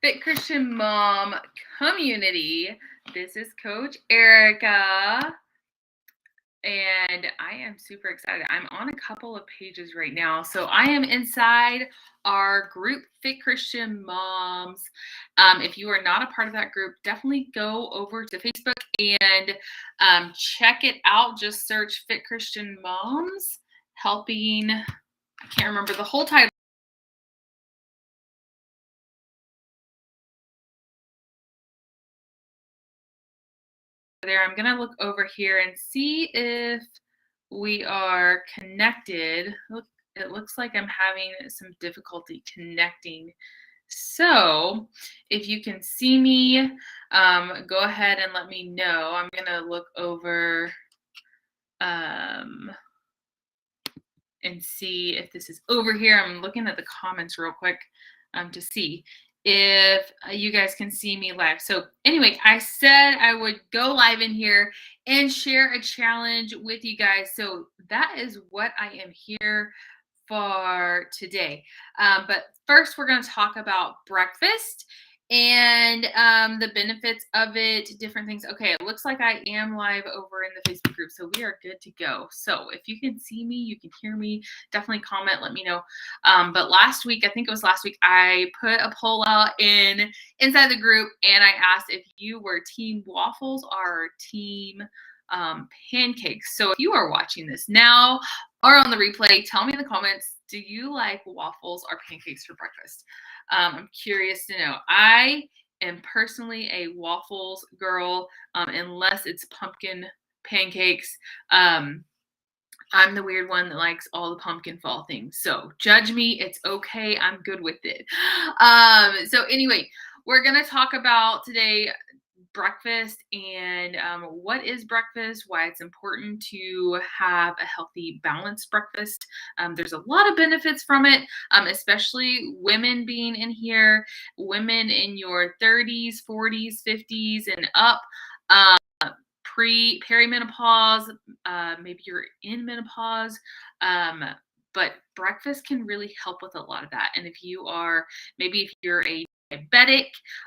Fit Christian Mom community. This is Coach Erica, and I am super excited. I'm on a couple of pages right now. So I am inside our group, Fit Christian Moms. If you are not a part of that group, definitely go over to Facebook and check it out. Just search Fit Christian Moms helping. I can't remember the whole title. There, I'm gonna look over here and see if we are connected. Look, it looks like I'm having some difficulty connecting. So if you can see me, go ahead and let me know. I'm gonna look over and see if this is over here. I'm looking at the comments real quick to see if you guys can see me live. So anyway, I said I would go live in here and share a challenge with you guys. So that is what I am here for today. But first, we're going to talk about breakfast and the benefits of it, different things. Okay, it looks like I am live over in the Facebook group, so we are good to go. So if you can see me, you can hear me, definitely comment, let me know. But last week, I think it was last week, I put a poll out inside the group, and I asked if you were team waffles or team pancakes. So if you are watching this now or on the replay, tell me in the comments, do you like waffles or pancakes for breakfast? I'm curious to know. I am personally a waffles girl, unless it's pumpkin pancakes. I'm the weird one that likes all the pumpkin fall things. So judge me. It's okay. I'm good with it. So anyway, we're going to talk about today breakfast and what is breakfast, why it's important to have a healthy, balanced breakfast. There's a lot of benefits from it, especially women being in here, women in your 30s, 40s, 50s, and up. Perimenopause, maybe you're in menopause, but breakfast can really help with a lot of that. And if you're a diabetic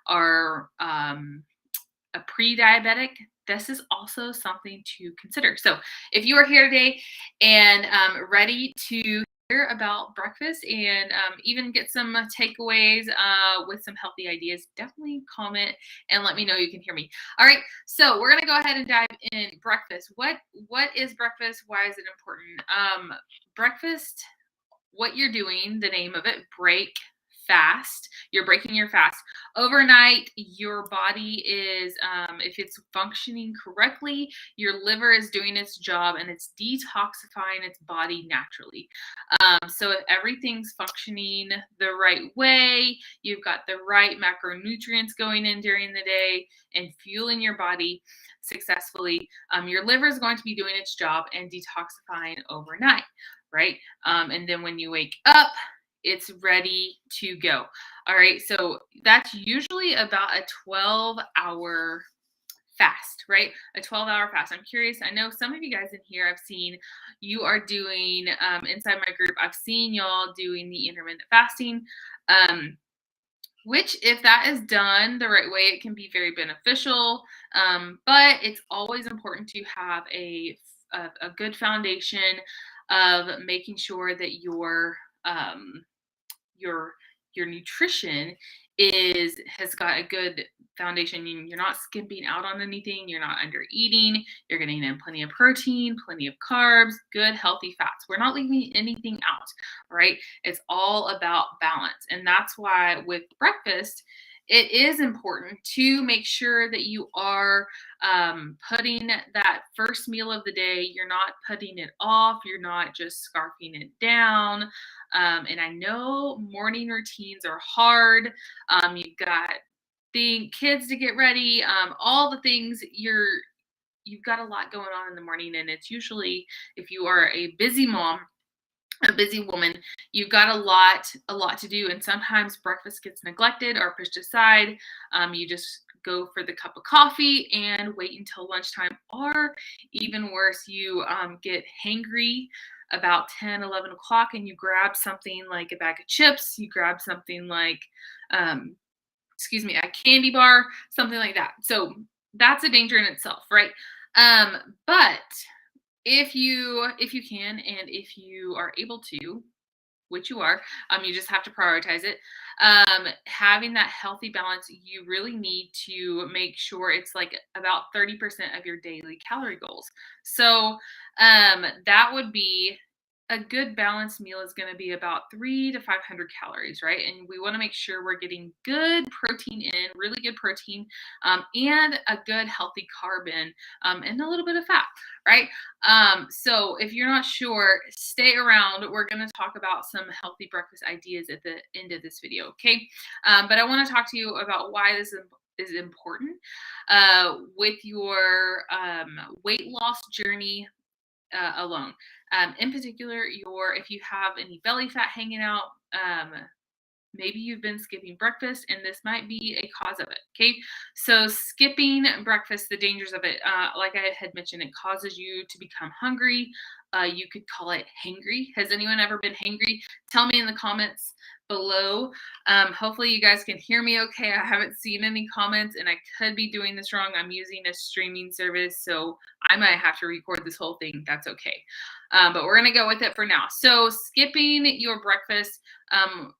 or a pre-diabetic, this is also something to consider. So if you are here today and ready to hear about breakfast and even get some takeaways with some healthy ideas, definitely comment and let me know you can hear me. All right, so we're gonna go ahead and dive in. Breakfast. What is breakfast? Why is it important? Breakfast, what you're doing, the name of it, break fast. You're breaking your fast. Overnight, your body is, if it's functioning correctly, your liver is doing its job and it's detoxifying its body naturally. So if everything's functioning the right way, you've got the right macronutrients going in during the day and fueling your body successfully, your liver is going to be doing its job and detoxifying overnight, right? And then when you wake up, it's ready to go. All right, so that's usually about a 12-hour fast, right? A 12-hour fast. I'm curious. I know some of you guys in here, I've seen you are doing, inside my group, I've seen y'all doing the intermittent fasting, which if that is done the right way, it can be very beneficial. But it's always important to have a good foundation of making sure that your nutrition has got a good foundation. You're not skimping out on anything. You're not under eating. You're getting in plenty of protein, plenty of carbs, good healthy fats. We're not leaving anything out, right? It's all about balance. And that's why with breakfast, it is important to make sure that you are putting that first meal of the day, you're not putting it off, you're not just scarfing it down. And I know morning routines are hard. You've got the kids to get ready, all the things you've got a lot going on in the morning. And it's usually, if you are a busy mom, a busy woman, you've got a lot to do, and sometimes breakfast gets neglected or pushed aside. You just go for the cup of coffee and wait until lunchtime, or even worse, you get hangry about 10, 11 o'clock and you grab something like a bag of chips, you grab something like a candy bar, something like that. So that's a danger in itself, right? But if you can and if you are able to, which you are, you just have to prioritize it. Having that healthy balance, you really need to make sure it's like about 30% of your daily calorie goals. So that would be a good balanced meal is going to be about 300 to 500 calories, right? And we want to make sure we're getting good protein in, really good protein, and a good healthy carb in, and a little bit of fat, right? So if you're not sure, stay around. We're going to talk about some healthy breakfast ideas at the end of this video, okay? But I want to talk to you about why this is important with your weight loss journey alone. In particular, if you have any belly fat hanging out, maybe you've been skipping breakfast, and this might be a cause of it. Okay, so skipping breakfast, the dangers of it, like I had mentioned, it causes you to become hungry. You could call it hangry. Has anyone ever been hangry? Tell me in the comments below. Hopefully you guys can hear me okay. I haven't seen any comments, and I could be doing this wrong. I'm using a streaming service, so I might have to record this whole thing. That's okay. But we're going to go with it for now. So skipping your breakfast,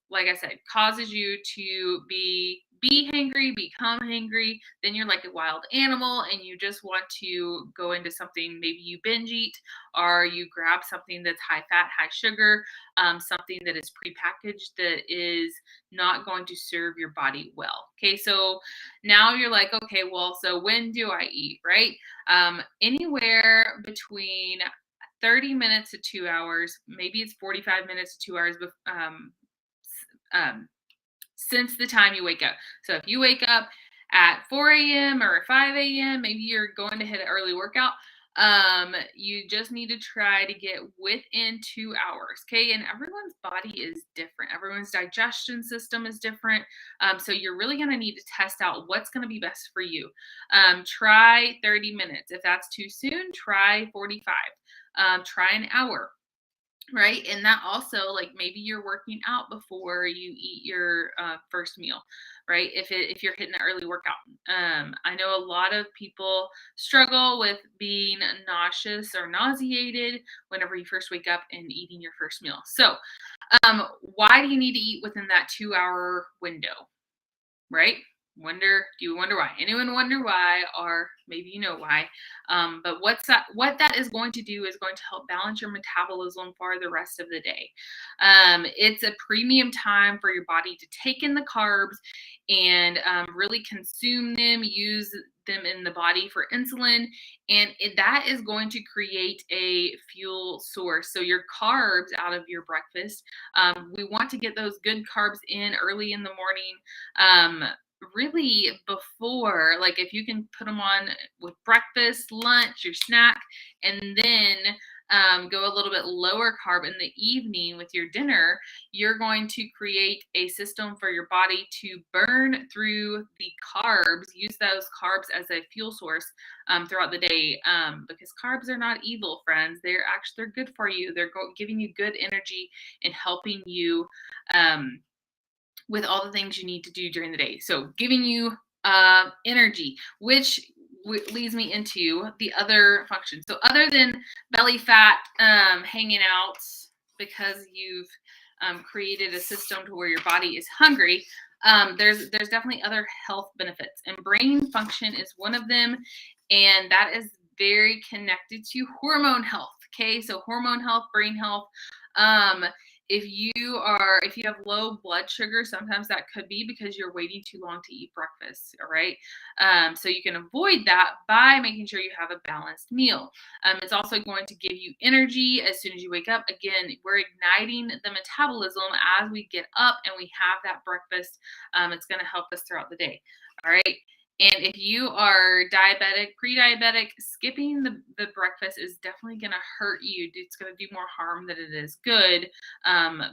like I said, causes you to be hangry, become hangry. Then you're like a wild animal and you just want to go into something. Maybe you binge eat, or you grab something that's high fat, high sugar, something that is prepackaged that is not going to serve your body well. Okay, so now you're like, okay, well, so when do I eat, right? Anywhere between 30 minutes to 2 hours, maybe it's 45 minutes to 2 hours since the time you wake up. So if you wake up at 4 a.m. or 5 a.m., maybe you're going to hit an early workout. You just need to try to get within 2 hours. Okay. And everyone's body is different. Everyone's digestion system is different. So you're really going to need to test out what's going to be best for you. Try 30 minutes. If that's too soon, try 45. Try an hour. Right. And that also, like, maybe you're working out before you eat your first meal, right? If you're hitting an early workout. I know a lot of people struggle with being nauseous or nauseated whenever you first wake up and eating your first meal. So why do you need to eat within that 2 hour window, right? Do you wonder why? Anyone wonder why? Or maybe you know why. But what that is going to do is going to help balance your metabolism for the rest of the day. It's a premium time for your body to take in the carbs and really consume them, use them in the body for insulin, and that is going to create a fuel source. So your carbs out of your breakfast, we want to get those good carbs in early in the morning. Really before, like, if you can put them on with breakfast, lunch, your snack, and then go a little bit lower carb in the evening with your dinner, you're going to create a system for your body to burn through the carbs, use those carbs as a fuel source throughout the day, because carbs are not evil, friends. They're good for you. They're giving you good energy and helping you with all the things you need to do during the day. So giving you energy, which leads me into the other functions. So other than belly fat hanging out because you've created a system to where your body is hungry, there's definitely other health benefits, and brain function is one of them, and that is very connected to hormone health. Okay, so hormone health, brain health. If you have low blood sugar, sometimes that could be because you're waiting too long to eat breakfast. All right. So you can avoid that by making sure you have a balanced meal. It's also going to give you energy as soon as you wake up. Again, we're igniting the metabolism as we get up and we have that breakfast. It's going to help us throughout the day. All right. And if you are diabetic, pre-diabetic, skipping the breakfast is definitely going to hurt you. It's going to do more harm than it is good,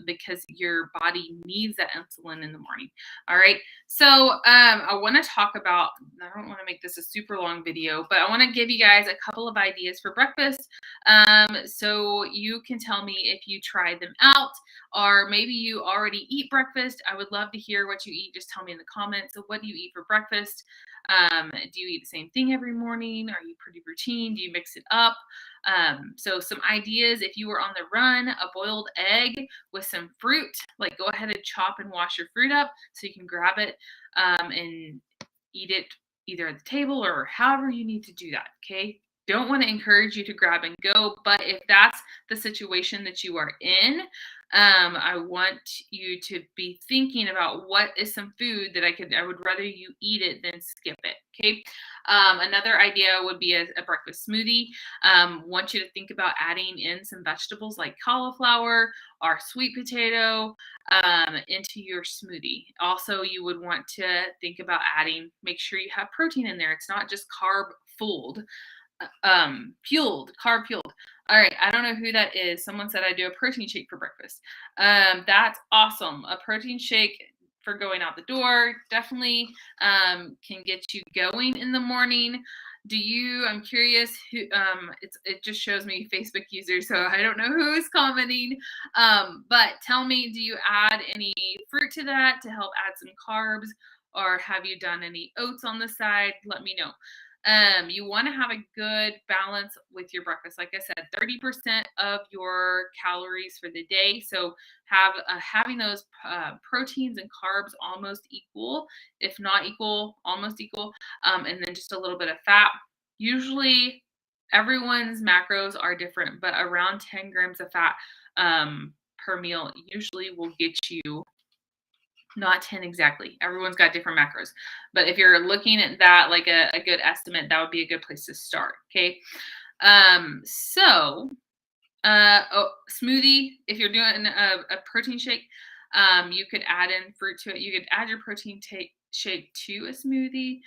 because your body needs that insulin in the morning. All right. So I want to talk about, I don't want to make this a super long video, but I want to give you guys a couple of ideas for breakfast. So you can tell me if you tried them out or maybe you already eat breakfast. I would love to hear what you eat. Just tell me in the comments. So what do you eat for breakfast? Do you eat the same thing every morning? Are you pretty routine? Do you mix it up? So some ideas, if you were on the run, a boiled egg with some fruit, like go ahead and chop and wash your fruit up so you can grab it and eat it either at the table or however you need to do that. Okay. Don't want to encourage you to grab and go, but if that's the situation that you are in, I want you to be thinking about what is some food that I would rather you eat it than skip it. Okay. Another idea would be a breakfast smoothie. Want you to think about adding in some vegetables like cauliflower or sweet potato into your smoothie. Also, you would want to think about make sure you have protein in there. It's not just fueled. Carb fueled. All right, I don't know who that is. Someone said I do a protein shake for breakfast. That's awesome. A protein shake for going out the door definitely can get you going in the morning. I'm curious who, it just shows me Facebook users, so I don't know who is commenting. But tell me, do you add any fruit to that to help add some carbs, or have you done any oats on the side? Let me know. You want to have a good balance with your breakfast. Like I said, 30% of your calories for the day. So having those proteins and carbs almost equal, if not equal, almost equal, and then just a little bit of fat. Usually everyone's macros are different, but around 10 grams of fat per meal usually will get you, not 10 exactly. Everyone's got different macros. But if you're looking at that like a good estimate, that would be a good place to start. Okay. Smoothie, if you're doing a protein shake, you could add in fruit to it. You could add your protein shake to a smoothie.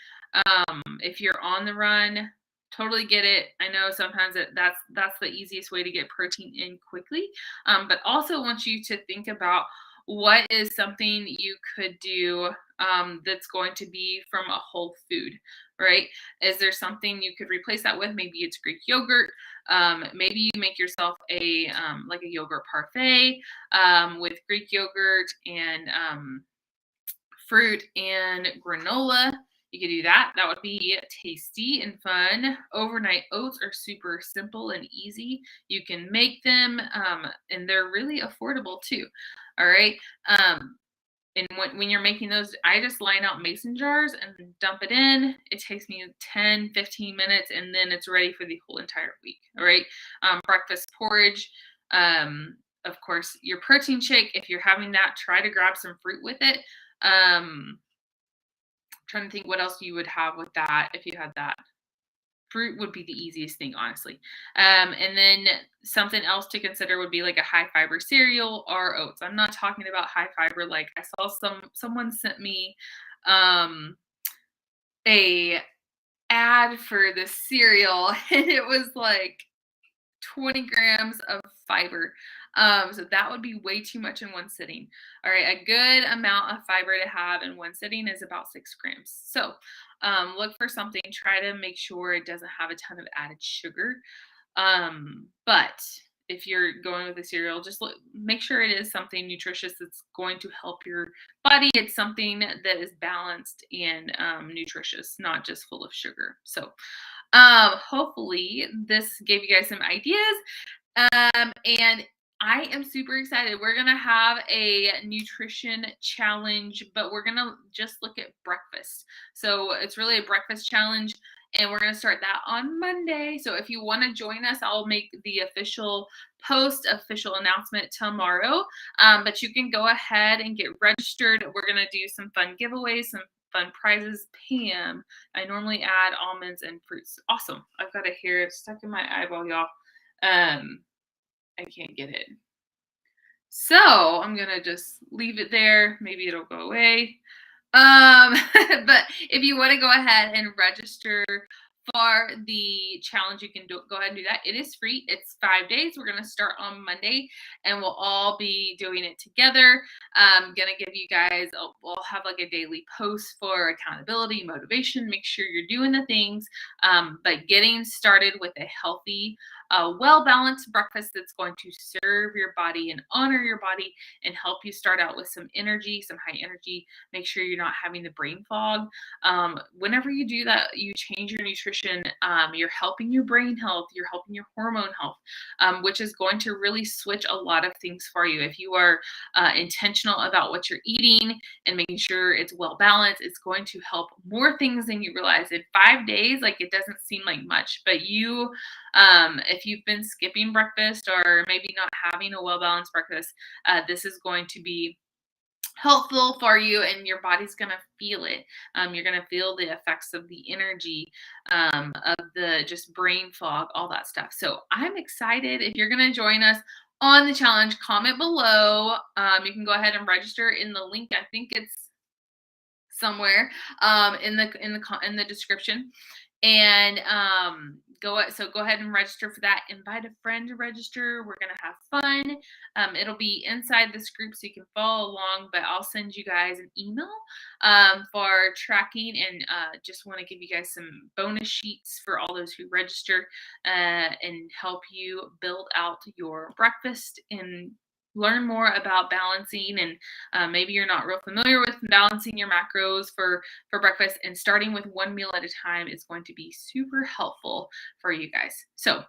If you're on the run, totally get it. I know sometimes that's the easiest way to get protein in quickly. But also want you to think about what is something you could do that's going to be from a whole food, right? Is there something you could replace that with? Maybe it's Greek yogurt. Maybe you make yourself like a yogurt parfait with Greek yogurt and fruit and granola. You could do that. That would be tasty and fun. Overnight oats are super simple and easy. You can make them, and they're really affordable too. All right. And when you're making those, I just line out mason jars and dump it in. It takes me 10, 15 minutes, and then it's ready for the whole entire week. All right. Breakfast porridge. Of course, your protein shake, if you're having that, try to grab some fruit with it. Trying to think what else you would have with that if you had that. Fruit would be the easiest thing, honestly. And then something else to consider would be like a high fiber cereal or oats. I'm not talking about high fiber. Like I saw someone sent me a ad for the cereal, and it was like 20 grams of fiber. So that would be way too much in one sitting. All right, a good amount of fiber to have in one sitting is about 6 grams. So look for something, try to make sure it doesn't have a ton of added sugar. But if you're going with a cereal, just make sure it is something nutritious that's going to help your body. It's something that is balanced and nutritious, not just full of sugar. So hopefully this gave you guys some ideas. And I am super excited. We're going to have a nutrition challenge, but we're going to just look at breakfast. So it's really a breakfast challenge, and we're going to start that on Monday. So if you want to join us, I'll make the official announcement tomorrow. But you can go ahead and get registered. We're going to do some fun giveaways, some fun prizes. Pam, I normally add almonds and fruits. Awesome. I've got a hair stuck in my eyeball, y'all. I can't get it. So I'm going to just leave it there. Maybe it'll go away. But if you want to go ahead and register for the challenge, you can go ahead and do that. It is free. It's 5 days. We're going to start on Monday, and we'll all be doing it together. I'm going to give you guys, we'll have like a daily post for accountability, motivation, make sure you're doing the things, but getting started with a healthy a well-balanced breakfast that's going to serve your body and honor your body and help you start out with some energy, some high energy. Make sure you're not having the brain fog. Whenever you do that, you change your nutrition. You're helping your brain health, you're helping your hormone health, which is going to really switch a lot of things for you. If you are intentional about what you're eating and making sure it's well balanced, it's going to help more things than you realize. In 5 days, like, it doesn't seem like much, but if you've been skipping breakfast or maybe not having a well balanced breakfast, this is going to be helpful for you, and your body's gonna feel it. You're gonna feel the effects of the energy, of the just brain fog, all that stuff. So I'm excited. If you're gonna join us on the challenge, comment below. You can go ahead and register in the link. I think it's somewhere in the description, and go ahead and register for that. Invite a friend to register. We're gonna have fun. It'll be inside this group, so you can follow along, but I'll send you guys an email for tracking, and just want to give you guys some bonus sheets for all those who register, and help you build out your breakfast and learn more about balancing. And maybe you're not real familiar with balancing your macros for breakfast, and starting with one meal at a time is going to be super helpful for you guys. So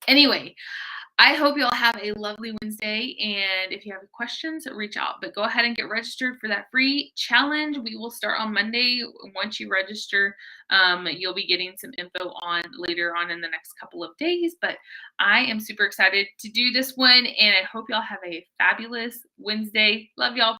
anyway, I hope you all have a lovely Wednesday, and if you have questions, reach out. But go ahead and get registered for that free challenge. We will start on Monday. Once you register, you'll be getting some info on later on in the next couple of days. But I am super excited to do this one, and I hope y'all have a fabulous Wednesday. Love y'all.